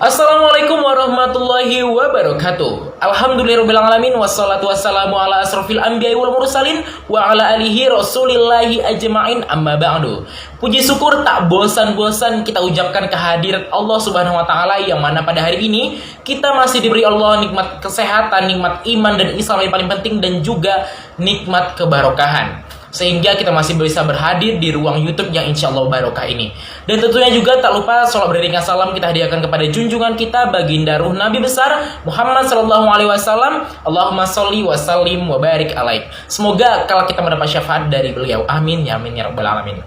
Assalamualaikum warahmatullahi wabarakatuh. Alhamdulillahirrahmanirrahim. Wassalatu wassalamu ala asrofil anbiya'i wal mursalin wa ala alihi rasulillahi ajma'in, amma ba'du. Puji syukur tak bosan-bosan kita ucapkan kehadirat Allah subhanahu wa ta'ala, yang mana pada hari ini kita masih diberi Allah nikmat kesehatan, nikmat iman dan Islam yang paling penting, dan juga nikmat kebarokahan, sehingga kita masih bisa berhadir di ruang YouTube yang insya Allah barokah ini. Dan tentunya juga tak lupa sholat beriringan salam kita hadiahkan kepada junjungan kita baginda ruh Nabi besar Muhammad sallallahu alaihi wasallam. Allahumma sholli wa sallim wa barik alaih. Semoga kalau kita mendapat syafaat dari beliau. Amin ya amin ya rabbal alamin.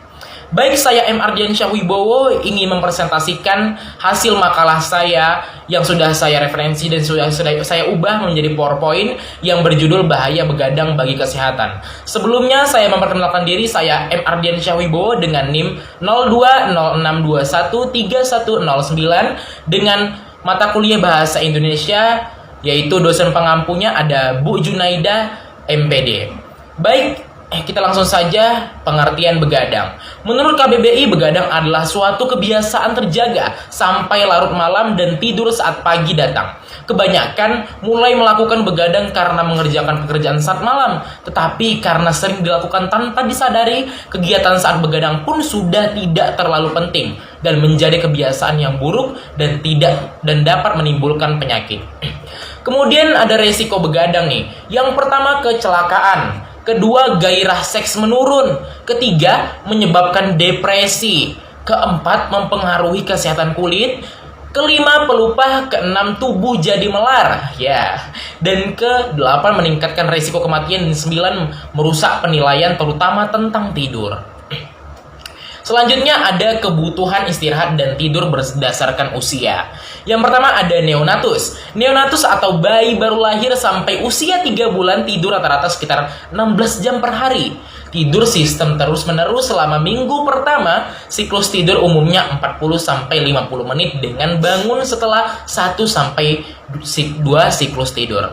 Baik, saya M. Ardiansyah Wibowo ingin mempresentasikan hasil makalah saya yang sudah saya referensi dan sudah saya ubah menjadi PowerPoint yang berjudul Bahaya Begadang Bagi Kesehatan. Sebelumnya saya memperkenalkan diri, saya M. Ardiansyah Wibowo dengan NIM 0206213109 dengan mata kuliah Bahasa Indonesia, yaitu dosen pengampunya ada Bu Junaida MPD. Baik, kita langsung saja pengertian begadang. Menurut KBBI, begadang adalah suatu kebiasaan terjaga sampai larut malam dan tidur saat pagi datang. Kebanyakan mulai melakukan begadang karena mengerjakan pekerjaan saat malam, tetapi karena sering dilakukan tanpa disadari, kegiatan saat begadang pun sudah tidak terlalu penting dan menjadi kebiasaan yang buruk dan dapat menimbulkan penyakit. Kemudian ada resiko begadang nih. Yang pertama, kecelakaan. Kedua, gairah seks menurun. Ketiga, menyebabkan depresi. Keempat, mempengaruhi kesehatan kulit. Kelima, pelupa. Keenam, tubuh jadi melar. Ya. Dan kedelapan, meningkatkan risiko kematian. Dan sembilan, merusak penilaian terutama tentang tidur. Selanjutnya ada kebutuhan istirahat dan tidur berdasarkan usia. Yang pertama ada neonatus. Neonatus atau bayi baru lahir sampai usia 3 bulan tidur rata-rata sekitar 16 jam per hari. Tidur sistem terus-menerus selama minggu pertama. Siklus tidur umumnya 40-50 menit dengan bangun setelah 1-2 siklus tidur.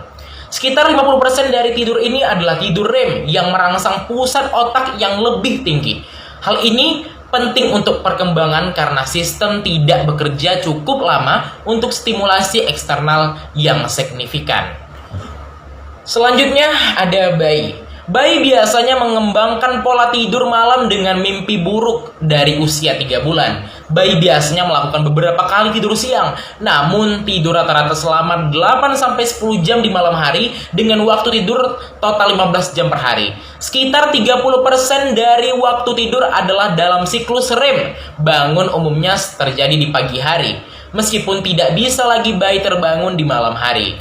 Sekitar 50% dari tidur ini adalah tidur REM yang merangsang pusat otak yang lebih tinggi. Hal ini penting untuk perkembangan karena sistem tidak bekerja cukup lama untuk stimulasi eksternal yang signifikan. Selanjutnya ada bayi. Bayi biasanya mengembangkan pola tidur malam dengan mimpi buruk dari usia 3 bulan. Bayi biasanya melakukan beberapa kali tidur siang, namun tidur rata-rata selama 8-10 jam di malam hari dengan waktu tidur total 15 jam per hari. Sekitar 30% dari waktu tidur adalah dalam siklus REM. Bangun umumnya terjadi di pagi hari, meskipun tidak bisa lagi bayi terbangun di malam hari.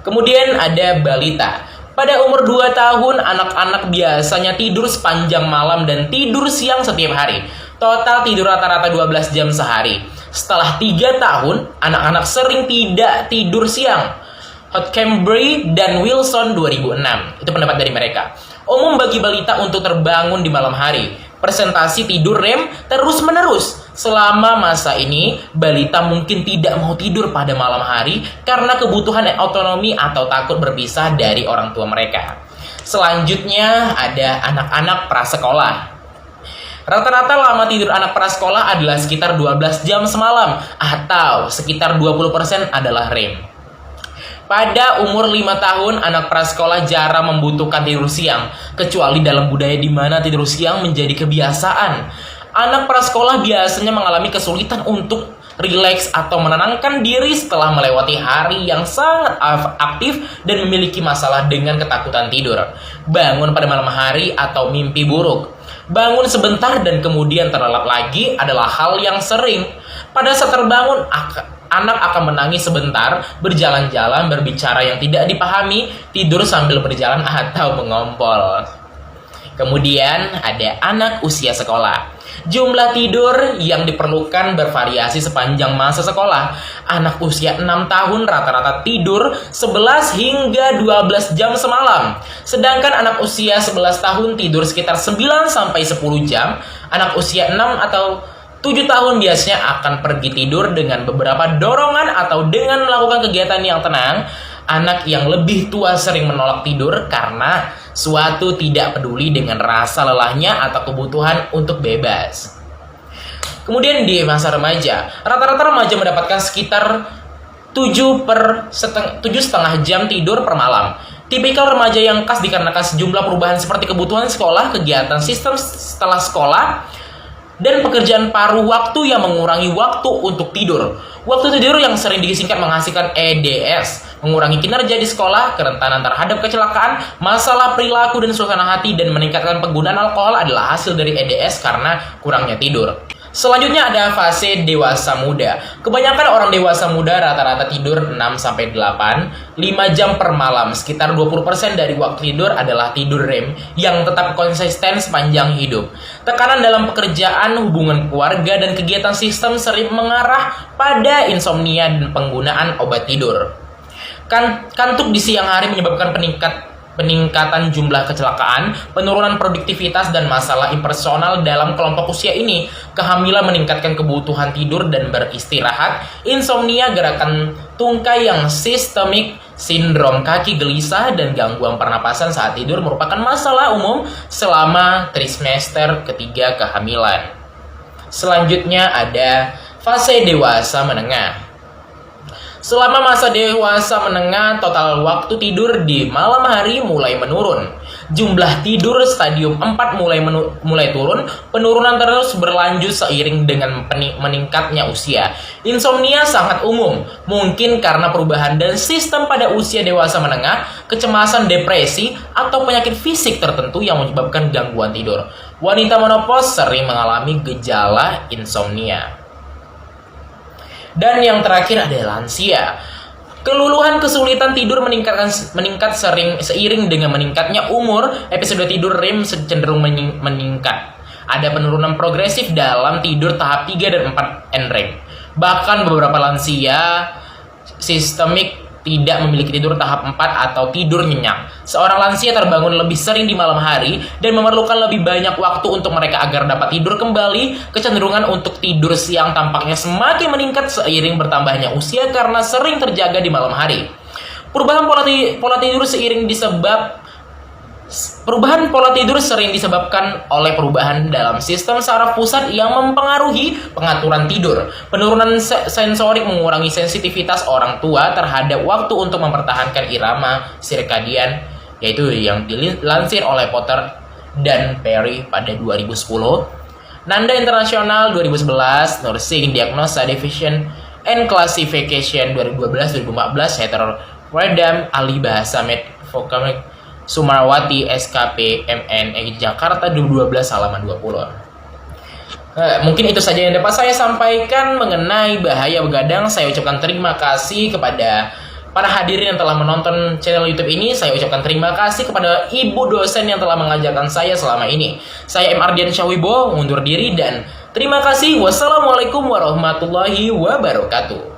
Kemudian ada balita. Pada umur 2 tahun, anak-anak biasanya tidur sepanjang malam dan tidur siang setiap hari. Total tidur rata-rata 12 jam sehari. Setelah 3 tahun, anak-anak sering tidak tidur siang. Hotcambry dan Wilson 2006. Itu pendapat dari mereka. Umum bagi balita untuk terbangun di malam hari. Presentasi tidur REM terus-menerus. Selama masa ini, balita mungkin tidak mau tidur pada malam hari karena kebutuhan otonomi atau takut berpisah dari orang tua mereka. Selanjutnya ada anak-anak prasekolah. Rata-rata lama tidur anak prasekolah adalah sekitar 12 jam semalam, atau sekitar 20% adalah REM. Pada umur 5 tahun, anak prasekolah jarang membutuhkan tidur siang, kecuali dalam budaya di mana tidur siang menjadi kebiasaan. Anak prasekolah biasanya mengalami kesulitan untuk rileks atau menenangkan diri setelah melewati hari yang sangat aktif dan memiliki masalah dengan ketakutan tidur, bangun pada malam hari, atau mimpi buruk. Bangun sebentar dan kemudian terlelap lagi adalah hal yang sering. Pada saat terbangun, anak akan menangis sebentar, berjalan-jalan, berbicara yang tidak dipahami, tidur sambil berjalan, atau mengompol. Kemudian ada anak usia sekolah. Jumlah tidur yang diperlukan bervariasi sepanjang masa sekolah. Anak usia 6 tahun rata-rata tidur 11 hingga 12 jam semalam. Sedangkan anak usia 11 tahun tidur sekitar 9-10 jam. Anak usia 6 atau 7 tahun biasanya akan pergi tidur dengan beberapa dorongan atau dengan melakukan kegiatan yang tenang. Anak yang lebih tua sering menolak tidur karena suatu tidak peduli dengan rasa lelahnya atau kebutuhan untuk bebas. Kemudian di masa remaja, rata-rata remaja mendapatkan sekitar 7,5 jam tidur per malam. Tipikal remaja yang khas dikarenakan sejumlah perubahan seperti kebutuhan sekolah, kegiatan sistem setelah sekolah, dan pekerjaan paruh waktu yang mengurangi waktu untuk tidur. Waktu tidur yang sering disingkat menghasilkan EDS, mengurangi kinerja di sekolah, kerentanan terhadap kecelakaan, masalah perilaku dan suasana hati, dan meningkatkan penggunaan alkohol adalah hasil dari EDS karena kurangnya tidur. Selanjutnya ada fase dewasa muda. Kebanyakan orang dewasa muda rata-rata tidur 6-8, 5 jam per malam. Sekitar 20% dari waktu tidur adalah tidur REM yang tetap konsisten sepanjang hidup. Tekanan dalam pekerjaan, hubungan keluarga, dan kegiatan sistem sering mengarah pada insomnia dan penggunaan obat tidur. Kantuk di siang hari menyebabkan peningkatan jumlah kecelakaan, penurunan produktivitas, dan masalah impersonal dalam kelompok usia ini. Kehamilan meningkatkan kebutuhan tidur dan beristirahat. Insomnia, gerakan tungkai yang sistemik, sindrom kaki gelisah, dan gangguan pernapasan saat tidur merupakan masalah umum selama trimester ketiga kehamilan. Selanjutnya ada fase dewasa menengah. Selama masa dewasa menengah, total waktu tidur di malam hari mulai menurun. Jumlah tidur stadium 4 mulai turun. Penurunan terus berlanjut seiring dengan meningkatnya usia. Insomnia sangat umum, mungkin karena perubahan dan sistem pada usia dewasa menengah, kecemasan, depresi, atau penyakit fisik tertentu yang menyebabkan gangguan tidur. Wanita menopause sering mengalami gejala insomnia. Dan yang terakhir adalah lansia. Keluluhan kesulitan tidur meningkat seiring dengan meningkatnya umur. Episode tidur REM cenderung meningkat. Ada penurunan progresif dalam tidur tahap 3 dan 4 NREM. Bahkan beberapa lansia sistemik tidak memiliki tidur tahap 4 atau tidur nyenyak. Seorang lansia terbangun lebih sering di malam hari dan memerlukan lebih banyak waktu untuk mereka agar dapat tidur kembali. Kecenderungan untuk tidur siang tampaknya semakin meningkat seiring bertambahnya usia karena sering terjaga di malam hari. Perubahan pola tidur sering disebabkan oleh perubahan dalam sistem saraf pusat yang mempengaruhi pengaturan tidur. Penurunan sensorik mengurangi sensitivitas orang tua terhadap waktu untuk mempertahankan irama sirkadian, yaitu yang dilansir oleh Potter dan Perry pada 2010. Nanda International 2011, Nursing Diagnosis Division and Classification 2012-2014, Heteroredam Ahli Bahasa Med Vocabulary Sumarwati SKP MN Jakarta 2012 halaman 20. Mungkin itu saja yang dapat saya sampaikan mengenai bahaya begadang. Saya ucapkan terima kasih kepada para hadirin yang telah menonton channel YouTube ini. Saya ucapkan terima kasih kepada ibu dosen yang telah mengajarkan saya selama ini. Saya M. Ardian Syahwibo undur diri dan terima kasih. Wassalamualaikum warahmatullahi wabarakatuh.